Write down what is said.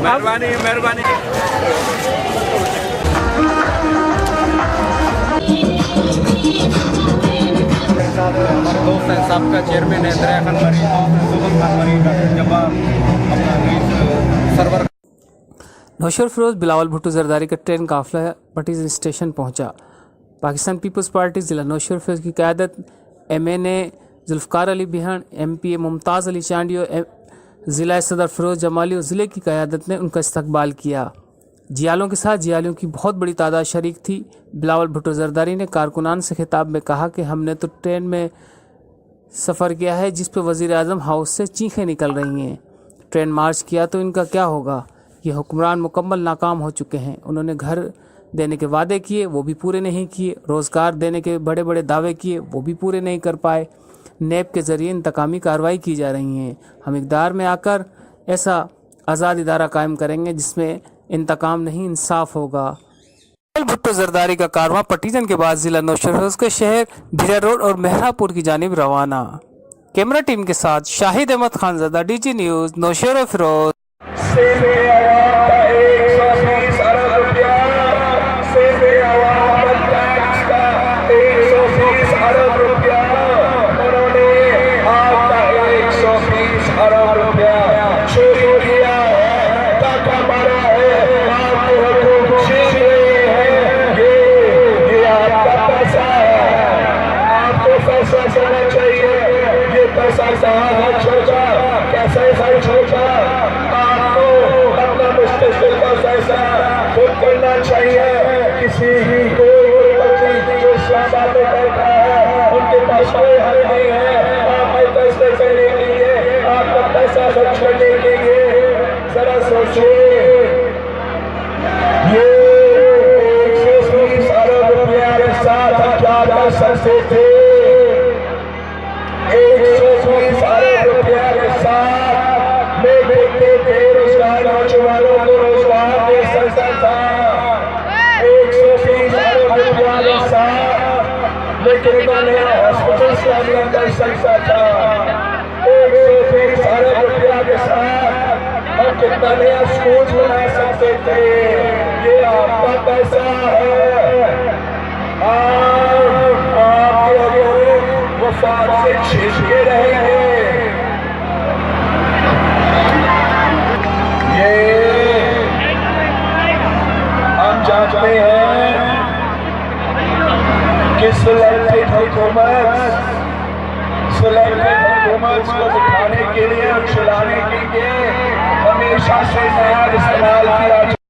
मेहरबानी मेहरबानी। हमारे दोस्त हैं, सबका चेयरमैन है दरिया खान मरी, सुबह खान मरी, डॉक्टर जब्बार, अपना सरवर। नौशर फिरोज बिलावल भुट्टो जरदारी का ट्रेन काफिला पटीज स्टेशन पहुंचा। पाकिस्तान पीपल्स पार्टी ज़िला नौशर फिरोज की क़यादत MNA जुल्फ़कार अली बिहान, MPA मुमताज़ अली चांडियो, ज़िला सदर फिरोज जमाली और ज़िले की क़यादत ने उनका इस्तकबाल किया। जियालों के साथ जियालियों की बहुत बड़ी तादाद शरीक थी। बिलावल भुट्टो जरदारी ने कारकुनान से खिताब में कहा कि हमने तो ट्रेन में सफ़र किया है जिस पर वज़ीर आज़म हाउस से चीखें निकल रही हैं। ट्रेन मार्च किया तो इनका क्या होगा। ये हुक्मरान मुकम्मल नाकाम हो चुके हैं। उन्होंने घर देने के वादे किए, वो भी पूरे नहीं किए। रोज़गार देने के बड़े बड़े दावे किए, वो भी पूरे नहीं कर पाए। नेब के ज़रिए इंतकामी कार्रवाई की जा रही हैं। हम इक़्तिदार में आकर ऐसा आज़ाद इदारा कायम करेंगे जिसमें इंतकाम नहीं इंसाफ होगा। भुट्टो जरदारी का कारवां पटीजन के बाद ज़िला नौशर फिरोज के शहर भिरा रोड और मेहरापुर की जानिब रवाना। कैमरा टीम के साथ शाहिद अहमद खानज़ादा, DG न्यूज़, नौशर फिरोज। करना चाहिए। किसी भी कोई बच्ची जो इस्लामाबाद में बैठा है उनके पास कोई हल नहीं है आपके पैसे करने के लिए, आपका पैसा खर्च करने के लिए। जरा सोचिए, ये 120 अरब रुपया के साथ हम क्या कर सकते थे। 120 अरब रुपया के साथ मैं देखते थे रोजगार नौजवानों को रोजगार दे सकता था। 120 अरब रुपया के साथ लेकिन नया हॉस्पिटल स्थापित कर सकता था। 120 अरब रुपया के साथ हम कितना नया स्कूल बना सकते थे। ये आपका पैसा है। आप वफाद से छिपके रहे हैं। ये हम जानते हैं कि सिलेक्टेड हुकूमत को दिखाने के लिए और चलाने के लिए हमेशा से नया इस्तेमाल किया